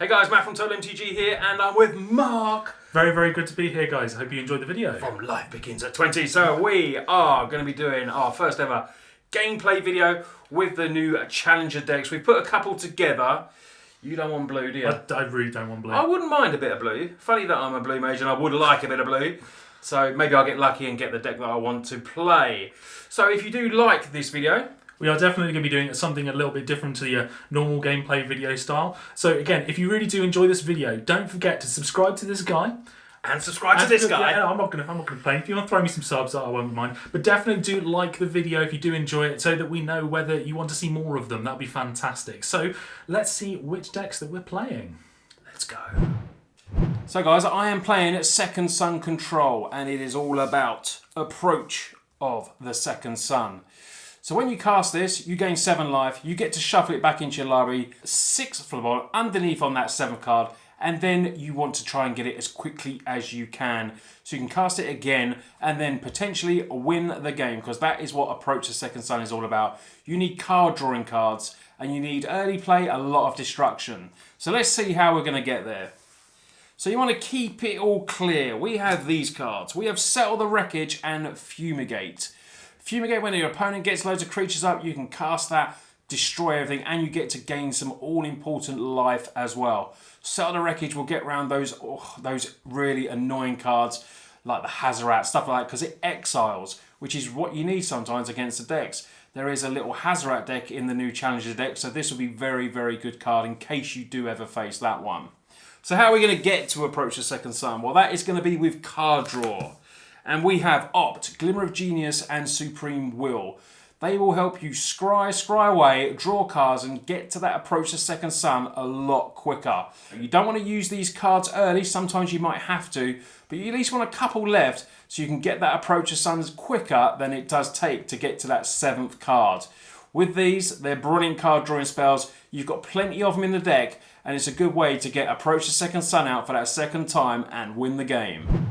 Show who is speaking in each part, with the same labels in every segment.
Speaker 1: Hey guys, Matt from TOTALmtg here, and I'm with Mark.
Speaker 2: Very, very good to be here, guys. I hope you enjoyed the video.
Speaker 1: From Life Begins at 20. So we are going to be doing our first ever gameplay video with the new Challenger decks. We put a couple together. You don't want blue, do you?
Speaker 2: I really don't want blue.
Speaker 1: I wouldn't mind a bit of blue. Funny that I'm a blue mage and I would like a bit of blue. So maybe I'll get lucky and get the deck that I want to play. So if you do like this video,
Speaker 2: we are definitely going to be doing something a little bit different to the normal gameplay video style. So again, if you really do enjoy this video, don't forget to subscribe to this guy.
Speaker 1: And subscribe to this guy.
Speaker 2: Yeah, I'm not going to complain. If you want to throw me some subs, I won't mind. But definitely do like the video if you do enjoy it, so that we know whether you want to see more of them. That'd be fantastic. So let's see which decks that we're playing.
Speaker 1: Let's go. So guys, I am playing Second Sun Control, and it is all about approach of the Second Sun. So when you cast this, you gain 7 life, you get to shuffle it back into your library, 6 flip underneath on that 7th card, and then you want to try and get it as quickly as you can. So you can cast it again and then potentially win the game, because that is what Approach the Second Sun is all about. You need card drawing cards, and you need early play, a lot of destruction. So let's see how we're going to get there. So you want to keep it all clear. We have these cards. We have Settle the Wreckage and Fumigate. Fumigate, when your opponent gets loads of creatures up, you can cast that, destroy everything, and you get to gain some all-important life as well. Settle the Wreckage will get around those really annoying cards like the Hazoret, stuff like that, because it exiles, which is what you need sometimes against the decks. There is a little Hazoret deck in the new Challenger deck, so this will be very, very good card in case you do ever face that one. So how are we going to get to Approach the Second Sun? Well, that is going to be with card draw. And we have Opt, Glimmer of Genius, and Supreme Will. They will help you scry away, draw cards, and get to that Approach the Second Sun a lot quicker. You don't want to use these cards early, sometimes you might have to, but you at least want a couple left so you can get that Approach the Sun quicker than it does take to get to that 7th card. With these, they're brilliant card drawing spells. You've got plenty of them in the deck, and it's a good way to get Approach the Second Sun out for that second time and win the game.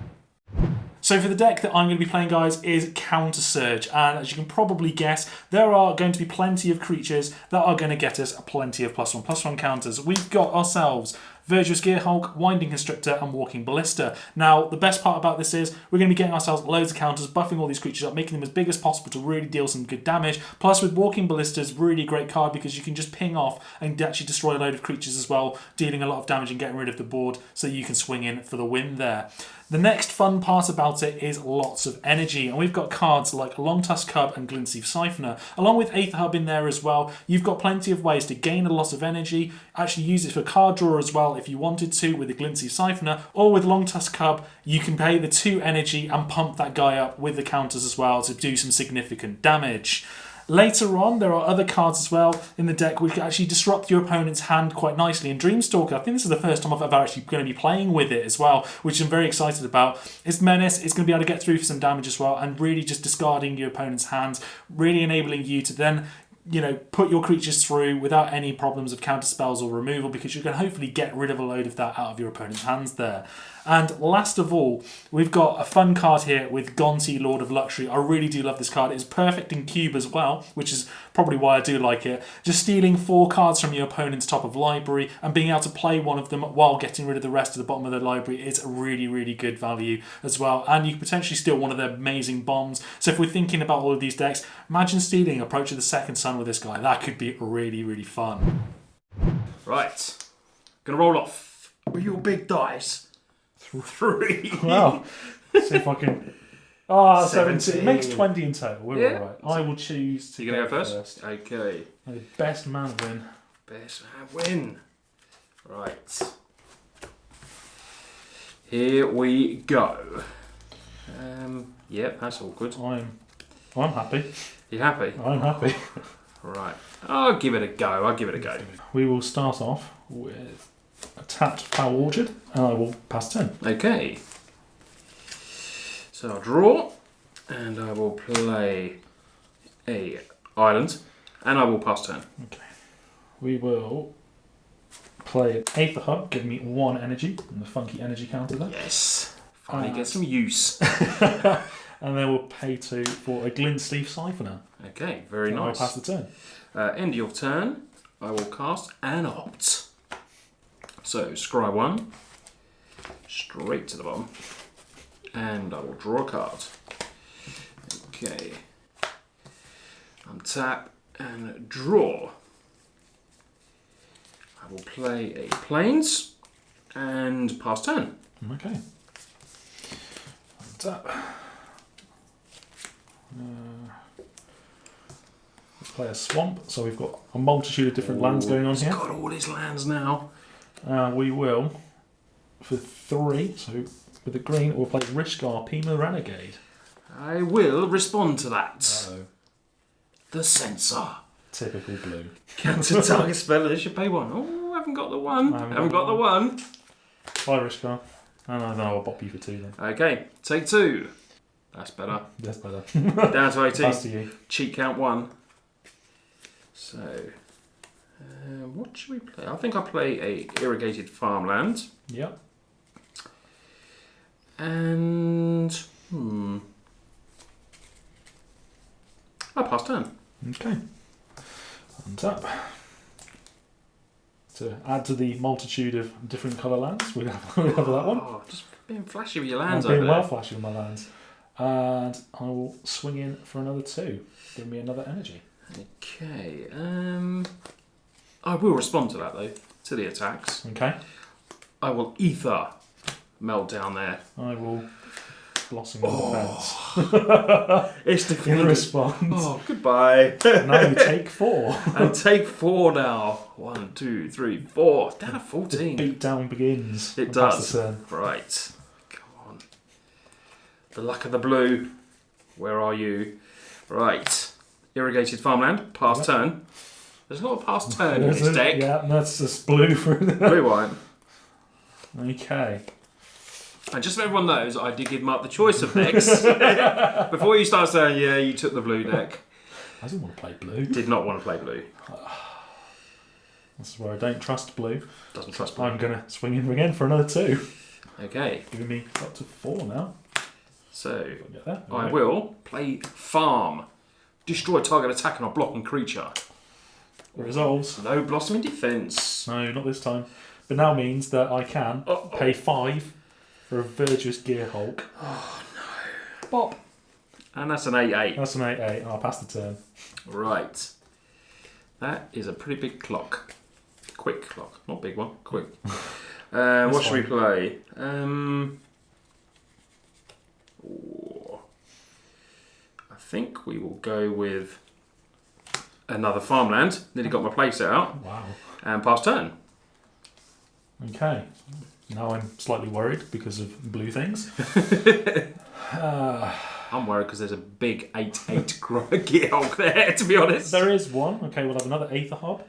Speaker 2: So for the deck that I'm going to be playing, guys, is Counter Surge, and as you can probably guess, there are going to be plenty of creatures that are going to get us plenty of +1/+1 counters. We've got ourselves Virtuous Gearhulk, Winding Constrictor, and Walking Ballista. Now, the best part about this is we're going to be getting ourselves loads of counters, buffing all these creatures up, making them as big as possible to really deal some good damage. Plus, with Walking Ballista, is really great card because you can just ping off and actually destroy a load of creatures as well, dealing a lot of damage and getting rid of the board so you can swing in for the win there. The next fun part about it is lots of energy, and we've got cards like Longtusk Cub and Glintsteel Siphoner, along with Aether Hub in there as well. You've got plenty of ways to gain a lot of energy, actually use it for card draw as well if you wanted to with the Glintsteel Siphoner, or with Longtusk Cub, you can pay the 2 energy and pump that guy up with the counters as well to do some significant damage. Later on, there are other cards as well in the deck which can actually disrupt your opponent's hand quite nicely. And Dreamstalker, I think this is the first time I've ever actually going to be playing with it as well, which I'm very excited about. It's Menace, it's going to be able to get through for some damage as well, and really just discarding your opponent's hands, really enabling you to then, put your creatures through without any problems of counter spells or removal, because you can hopefully get rid of a load of that out of your opponent's hands there. And last of all, we've got a fun card here with Gonti, Lord of Luxury. I really do love this card. It's perfect in cube as well, which is probably why I do like it. Just stealing 4 cards from your opponent's top of library and being able to play one of them while getting rid of the rest of the bottom of the library is really, really good value as well. And you can potentially steal one of their amazing bombs. So if we're thinking about all of these decks, imagine stealing Approach of the Second Sun with this guy. That could be really, really fun.
Speaker 1: Right. Gonna roll off with your big dice. 3.
Speaker 2: Well, see if I can. 17. It makes 20 in total. We're all right. I will choose to.
Speaker 1: You're going to go first? Okay.
Speaker 2: The best man win.
Speaker 1: Best man win. Right. Here we go. Yep, that's all good.
Speaker 2: I'm happy.
Speaker 1: You happy?
Speaker 2: I'm happy.
Speaker 1: Right. I'll give it a go.
Speaker 2: We will start off with a tapped Foul Orchard, and I will pass turn.
Speaker 1: Okay. So I'll draw, and I will play a island, and I will pass turn.
Speaker 2: Okay. We will play Aether Hub, give me 1 energy, and the funky energy counter there.
Speaker 1: Yes. Finally get some use.
Speaker 2: And then we'll pay 2 for a Glintsteel Siphoner.
Speaker 1: Okay, very nice.
Speaker 2: I'll pass the turn.
Speaker 1: End of your turn, I will cast an Opt. So, scry 1. Straight to the bottom. And I will draw a card. Okay. Untap and draw. I will play a Plains and pass turn.
Speaker 2: Okay. Untap. Let's play a swamp. So we've got a multitude of different lands going on
Speaker 1: He's
Speaker 2: here.
Speaker 1: got all his lands now.
Speaker 2: We will, for 3, so with the green, we'll play Rishgar, Pima Renegade.
Speaker 1: I will respond to that.
Speaker 2: Uh-oh.
Speaker 1: The Censor.
Speaker 2: Typical blue.
Speaker 1: Counter target spell, they should pay 1. Oh, I haven't got the 1. Haven't got the 1.
Speaker 2: Bye, Rishgar. And I know I'll bop you for 2 then.
Speaker 1: Okay, take 2. That's better.
Speaker 2: That's better.
Speaker 1: Down to 18.
Speaker 2: Pass to you.
Speaker 1: Cheat count 1. So, what should we play? I think I'll play a irrigated farmland.
Speaker 2: Yep.
Speaker 1: And I'll pass turn.
Speaker 2: Okay. Untap. To add to the multitude of different colour lands, we have that one.
Speaker 1: Oh, just being flashy with your lands
Speaker 2: I'm
Speaker 1: over
Speaker 2: being
Speaker 1: there.
Speaker 2: well flashy with my lands. And I will swing in for another 2. Give me another energy.
Speaker 1: Okay. I will respond to that though, to the attacks.
Speaker 2: Okay.
Speaker 1: I will ether melt down there.
Speaker 2: I will blossom in defence.
Speaker 1: It's
Speaker 2: In
Speaker 1: defeated.
Speaker 2: response.
Speaker 1: Oh, goodbye.
Speaker 2: Now you take 4.
Speaker 1: And take 4 now. 1, 2, 3, 4. Down to
Speaker 2: The
Speaker 1: 14.
Speaker 2: beatdown begins.
Speaker 1: It
Speaker 2: And pass
Speaker 1: does.
Speaker 2: the turn.
Speaker 1: Right. Come on. The luck of the blue. Where are you? Right. Irrigated farmland. Pass
Speaker 2: Yep.
Speaker 1: turn. There's a lot of pass turn in this deck.
Speaker 2: Yeah, that's just blue for
Speaker 1: Blue white.
Speaker 2: Okay.
Speaker 1: And just so everyone knows, I did give Mark the choice of decks. Before you start saying, yeah, you took the blue deck.
Speaker 2: I didn't want to play blue.
Speaker 1: Did not want to play blue.
Speaker 2: This is where I don't trust blue.
Speaker 1: Doesn't trust blue.
Speaker 2: I'm going to swing in again for another 2.
Speaker 1: Okay.
Speaker 2: Giving me up to 4 now.
Speaker 1: So,
Speaker 2: Get there.
Speaker 1: I will play farm. Destroy target attacking or blocking creature.
Speaker 2: Resolves.
Speaker 1: No blossoming defense.
Speaker 2: No, not this time. But now means that I can pay 5 for a Virtuous Gear Hulk.
Speaker 1: Oh no.
Speaker 2: Bop.
Speaker 1: And that's an 8-8.
Speaker 2: That's an 8-8, and I'll pass the turn.
Speaker 1: Right. That is a pretty big clock. Quick clock. Not big one. Quick. What should we play? I think we will go with another farmland. Nearly got my place out.
Speaker 2: Wow.
Speaker 1: And pass turn.
Speaker 2: Okay. Now I'm slightly worried because of blue things.
Speaker 1: I'm worried because there's a big 8-8 Gearhulk there, to be honest.
Speaker 2: There is one. Okay, we'll have another Aether Hub,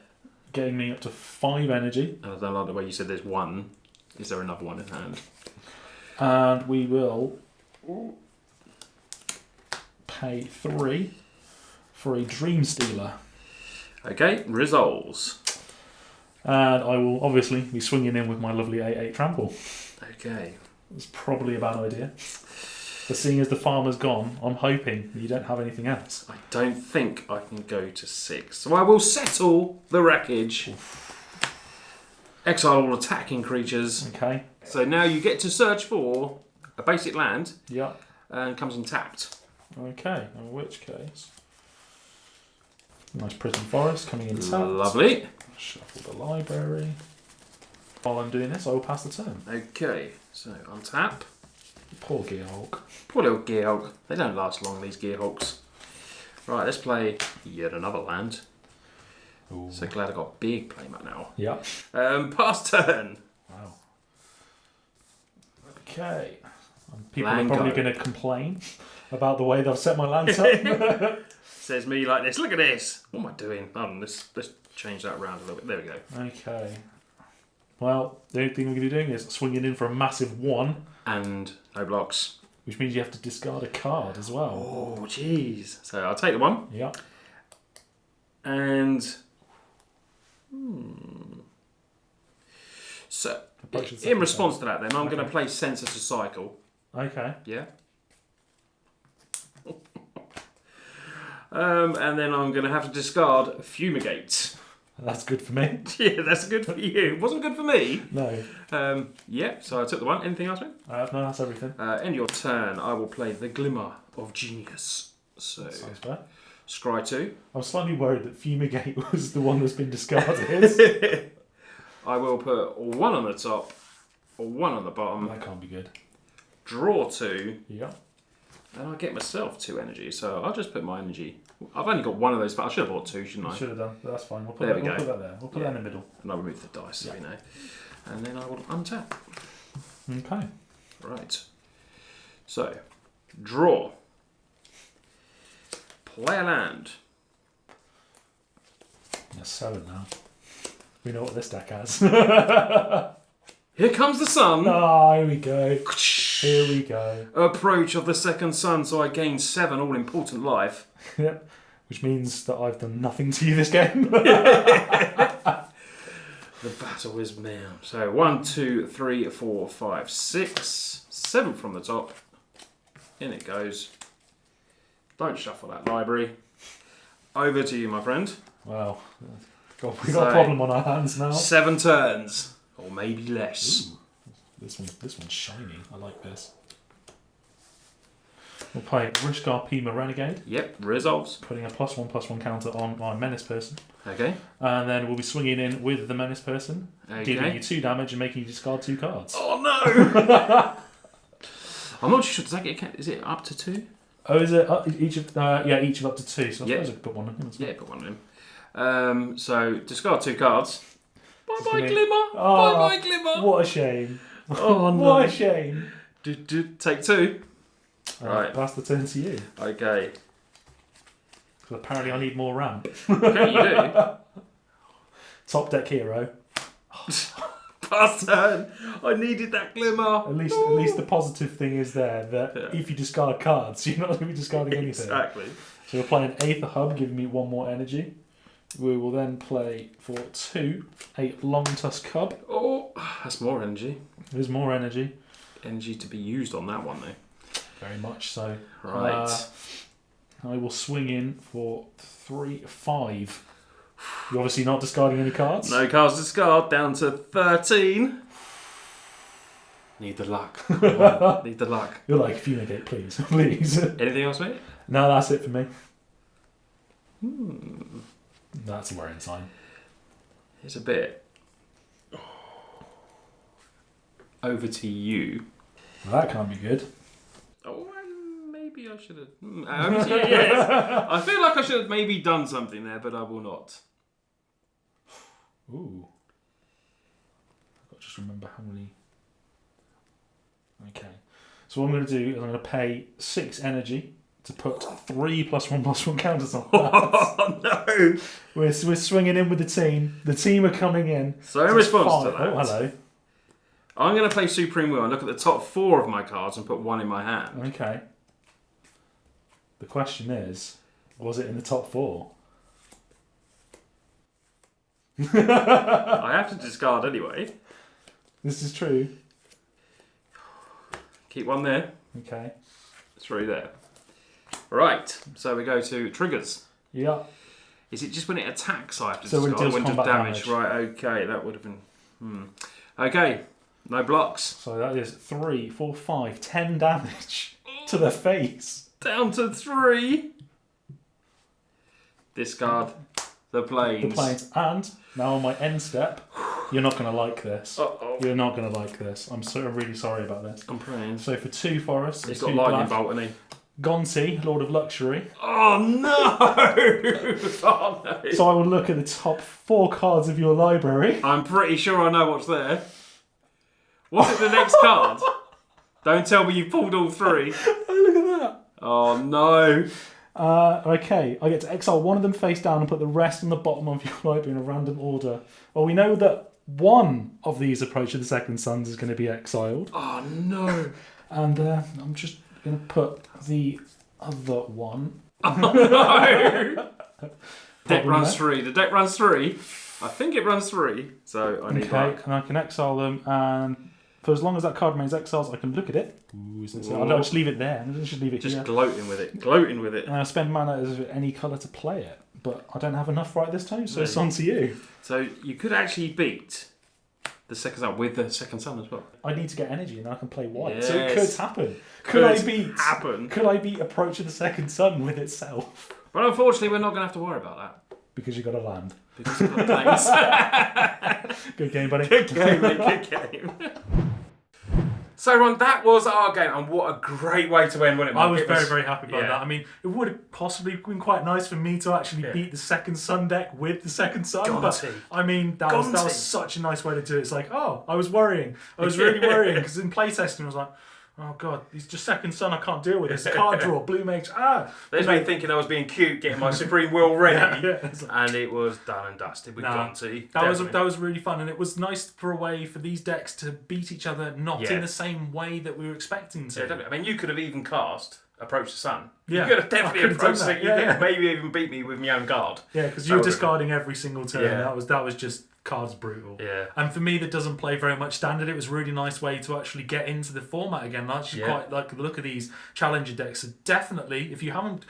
Speaker 2: getting me up to 5 energy.
Speaker 1: I don't like the way you said there's one. Is there another one in hand?
Speaker 2: And we will pay 3 for a Dream Stealer.
Speaker 1: Okay, resolves.
Speaker 2: And I will obviously be swinging in with my lovely 8-8 Trample.
Speaker 1: Okay.
Speaker 2: It's probably a bad idea. But seeing as the farmer's gone, I'm hoping you don't have anything else.
Speaker 1: I don't think I can go to 6. So I will settle the wreckage. Exile all attacking creatures.
Speaker 2: Okay.
Speaker 1: So now you get to search for a basic land
Speaker 2: Yeah.
Speaker 1: and it comes in tapped.
Speaker 2: Okay. In which case, nice Prison Forest coming in tapped.
Speaker 1: Lovely.
Speaker 2: Shuffle the library. While I'm doing this, I will pass the turn.
Speaker 1: Okay, so untap.
Speaker 2: Poor Gearhulk.
Speaker 1: Poor little Gearhulk. They don't last long, these Gearhulks. Right, let's play yet another land.
Speaker 2: Ooh.
Speaker 1: So glad I got big playmat now.
Speaker 2: Yeah.
Speaker 1: Pass turn.
Speaker 2: Wow. Okay. People
Speaker 1: Land
Speaker 2: are probably
Speaker 1: go.
Speaker 2: going to complain about the way that I've set my lands up.
Speaker 1: Says me like this. Look at this. What am I doing? Hold on, let's change that around a little bit. There we go.
Speaker 2: Okay. Well, the only thing I'm going to be doing is swinging in for a massive 1,
Speaker 1: And no blocks.
Speaker 2: which means you have to discard a card as well.
Speaker 1: Oh, jeez. So I'll take the 1.
Speaker 2: Yeah.
Speaker 1: And... So,
Speaker 2: Approach the
Speaker 1: in
Speaker 2: second
Speaker 1: response to that then, I'm going to
Speaker 2: Okay.
Speaker 1: play Census to Cycle.
Speaker 2: Okay.
Speaker 1: Yeah? And then I'm going to have to discard Fumigate.
Speaker 2: That's good for me.
Speaker 1: Yeah, that's good for you. It wasn't good for me.
Speaker 2: No.
Speaker 1: Yeah, so I took the one. Anything else, mate?
Speaker 2: No, that's everything.
Speaker 1: End your turn, I will play the Glimmer of Genius. So,
Speaker 2: Sounds fair.
Speaker 1: scry 2.
Speaker 2: I was slightly worried that Fumigate was the one that's been discarded.
Speaker 1: I will put 1 on the top, 1 on the bottom.
Speaker 2: That can't be good.
Speaker 1: Draw 2.
Speaker 2: Yeah.
Speaker 1: And I get myself 2 energy, so I'll just put my energy. I've only got 1 of those, but I should have bought 2, shouldn't I?
Speaker 2: Should have done. That's fine. We'll put
Speaker 1: There
Speaker 2: that,
Speaker 1: we
Speaker 2: we'll
Speaker 1: go.
Speaker 2: put that there. We'll put that in the middle.
Speaker 1: And I'll remove the dice, so you know. And then I will untap.
Speaker 2: Okay.
Speaker 1: Right. So, draw. Play a land.
Speaker 2: Let's sell it now. We know what this deck has.
Speaker 1: Here comes the sun.
Speaker 2: Ah, here we go. Here we go.
Speaker 1: Approach of the second sun, so I gain 7 all important life.
Speaker 2: Yep. Which means that I've done nothing to you this game.
Speaker 1: The battle is mine. So 1, 2, 3, 4, 5, 6, 7 from the top. In it goes. Don't shuffle that library. Over to you, my friend.
Speaker 2: Wow. We've got a problem on our hands now.
Speaker 1: 7 turns, or maybe less.
Speaker 2: Ooh. This one's shiny. I like this. We'll play Rishkar Pima Renegade.
Speaker 1: Yep, resolves.
Speaker 2: Putting a +1/+1 counter on my Menace person.
Speaker 1: Okay.
Speaker 2: And then we'll be swinging in with the Menace person,
Speaker 1: Okay.
Speaker 2: dealing you 2 damage and making you discard 2 cards.
Speaker 1: Oh no! I'm not sure. Does that get? Is it up to 2?
Speaker 2: Oh, is it each of each of up to 2? So I suppose I could put one in. As well.
Speaker 1: Yeah, put one in. So discard 2 cards. Bye bye
Speaker 2: gonna-
Speaker 1: Glimmer.
Speaker 2: Oh,
Speaker 1: Bye bye Glimmer.
Speaker 2: What a shame.
Speaker 1: Oh no.
Speaker 2: What a shame.
Speaker 1: Take 2. Right.
Speaker 2: Pass the turn to you.
Speaker 1: Okay.
Speaker 2: Because apparently I need more ramp.
Speaker 1: Okay, you do.
Speaker 2: Top deck hero.
Speaker 1: Pass turn. I needed that Glimmer.
Speaker 2: At least the positive thing is there that if you discard cards, you're not going to be discarding anything.
Speaker 1: Exactly.
Speaker 2: So we're playing Aether Hub, giving me 1 more energy. We will then play for 2 a Long Tusk Cub.
Speaker 1: Oh, that's more energy.
Speaker 2: There's more energy.
Speaker 1: Energy to be used on that one, though.
Speaker 2: Very much so.
Speaker 1: Right.
Speaker 2: I will swing in for 3/5. You're obviously not discarding any cards.
Speaker 1: No cards discard. Down to 13. Need the luck. Come on, need the luck.
Speaker 2: You're like, Fumigate, please. Please.
Speaker 1: Anything else, mate?
Speaker 2: No, that's it for me. That's a worrying sign.
Speaker 1: It's a bit. Over to you.
Speaker 2: Well, that can't be good.
Speaker 1: Oh, maybe I should have. Over to you, yes. I feel like I should have maybe done something there, but I will not.
Speaker 2: Ooh. I've got to just remember how many. Okay. So what I'm going to do is I'm going to pay 6 energy to put 3 +1/+1 counters on that.
Speaker 1: Oh no!
Speaker 2: We're swinging in with the team. The team are coming in.
Speaker 1: So in response to that,
Speaker 2: Oh, hello.
Speaker 1: I'm going to play Supreme Will and look at the top 4 of my cards and put 1 in my hand.
Speaker 2: Okay. The question is, was it in the top 4?
Speaker 1: I have to discard anyway.
Speaker 2: This is true.
Speaker 1: Keep 1 there.
Speaker 2: Okay.
Speaker 1: 3 there. Right, so we go to triggers.
Speaker 2: Yeah.
Speaker 1: Is it just when it attacks I have to
Speaker 2: So when it
Speaker 1: discard?
Speaker 2: deals
Speaker 1: When it does
Speaker 2: combat
Speaker 1: damage. Right, okay, that would have been... Okay, no blocks.
Speaker 2: So that is 3, 4, 5, 10 damage to the face.
Speaker 1: Down to 3. Discard the planes.
Speaker 2: The planes. And now on my end step, you're not going to like this.
Speaker 1: Uh-oh.
Speaker 2: You're not going to like this. I'm really sorry about this.
Speaker 1: I'm praying.
Speaker 2: So for 2 forests,
Speaker 1: He's
Speaker 2: 2
Speaker 1: got lightning
Speaker 2: black,
Speaker 1: bolt, hasn't he?
Speaker 2: Gonti, Lord of Luxury.
Speaker 1: Oh no! Oh no!
Speaker 2: So I will look at the top 4 cards of your library.
Speaker 1: I'm pretty sure I know what's there. What's it, the next card? Don't tell me you pulled all 3.
Speaker 2: Oh, look at that.
Speaker 1: Oh no!
Speaker 2: Okay, I get to exile 1 of them face down and put the rest on the bottom of your library in a random order. Well, we know that 1 of these Approach of the Second Sons is going to be exiled.
Speaker 1: Oh no!
Speaker 2: And I'm just going to put the other one.
Speaker 1: Oh no! Deck
Speaker 2: Problem
Speaker 1: runs
Speaker 2: there.
Speaker 1: 3. The deck runs 3. I think it runs 3, so I need
Speaker 2: Okay,
Speaker 1: luck.
Speaker 2: and I can exile them, and for as long as that card remains exiled, I can look at it. Ooh, I'll just leave it there. I'll just leave it
Speaker 1: Just
Speaker 2: here.
Speaker 1: gloating with it. Gloating with it.
Speaker 2: And I'll spend mana as any colour to play it. but I don't have enough right this time, so it's on to you.
Speaker 1: So you could actually beat the second sun with the second sun as well.
Speaker 2: I need to get energy and I can play white,
Speaker 1: Yes.
Speaker 2: so it could happen. Could I beat Approach of the Second Sun with itself?
Speaker 1: But unfortunately, we're not going to have to worry about that.
Speaker 2: Because you got to land.
Speaker 1: Because we've got planes.
Speaker 2: Good game, buddy.
Speaker 1: Good game, mate, good game. So everyone, that was our game, and what a great way to end, wasn't it, Mark?
Speaker 2: I was very, very happy about
Speaker 1: yeah.
Speaker 2: that. I mean, it would have possibly been quite nice for me to actually beat the Second Sun deck with the Second Sun. But, I mean, that was such a nice way to do it. It's like, oh, I was worrying. I was really worrying, because in playtesting I was like, oh god, he's just Second Sun, I can't deal with this. Card draw, blue mage,
Speaker 1: There's me thinking I was being cute, getting my Supreme Will ready,
Speaker 2: like,
Speaker 1: and it was done and dusted with Gonti.
Speaker 2: That was really fun, and it was nice for a way for these decks to beat each other, not in the same way that we were expecting to.
Speaker 1: Yeah, definitely. I mean, you could have even cast Approach the Sun.
Speaker 2: Yeah.
Speaker 1: You could have definitely approached it. You could
Speaker 2: Yeah.
Speaker 1: maybe even beat me with my own guard.
Speaker 2: Yeah, because you were discarding every single turn.
Speaker 1: Yeah.
Speaker 2: That was just cards brutal.
Speaker 1: Yeah.
Speaker 2: And for me that doesn't play very much standard, it was a really nice way to actually get into the format again. I actually quite like the look of these challenger decks. So definitely, if you haven't,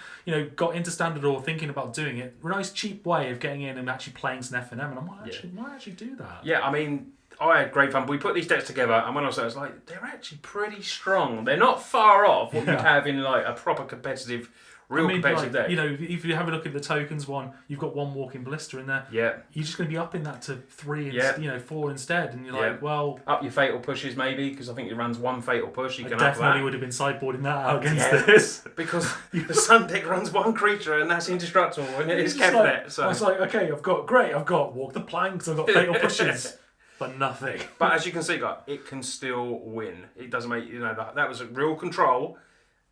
Speaker 2: got into standard or thinking about doing it, a nice cheap way of getting in and actually playing some FNM, and I might actually do that.
Speaker 1: Yeah, I mean, I had great fun. We put these decks together, and when I was like, they're actually pretty strong. They're not far off what you'd have in like a proper competitive, competitive deck.
Speaker 2: If you have a look at the tokens one, you've got one walking ballista in there.
Speaker 1: Yeah.
Speaker 2: You're just going to be upping that to 3 and 4 instead, and you're like, well,
Speaker 1: up your fatal pushes maybe, because I think it runs one fatal push. You can
Speaker 2: definitely would have been sideboarding that out against this,
Speaker 1: because the Sun deck runs one creature and that's indestructible, and it's kept it. So
Speaker 2: I was like, okay, I've got walk the planks, I've got fatal pushes. But nothing.
Speaker 1: But as you can see, guys, it can still win. It doesn't make that was a real control,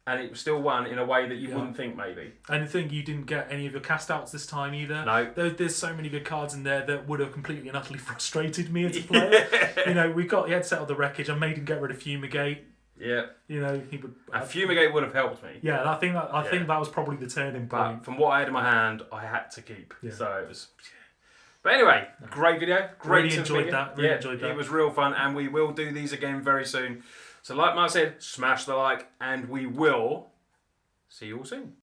Speaker 1: and it still won in a way that you wouldn't think maybe.
Speaker 2: And the thing, you didn't get any of your cast outs this time either.
Speaker 1: No.
Speaker 2: There's so many good cards in there that would have completely and utterly frustrated me as a player. He had settled the wreckage. I made him get rid of Fumigate.
Speaker 1: Yeah.
Speaker 2: He would.
Speaker 1: And Fumigate would have helped me.
Speaker 2: Yeah, I think that was probably the turning point.
Speaker 1: But from what I had in my hand, I had to keep. Yeah. So it was. But anyway, great video.
Speaker 2: Really enjoyed that.
Speaker 1: It was real fun, and we will do these again very soon. So like Mark said, smash the like, and we will see you all soon.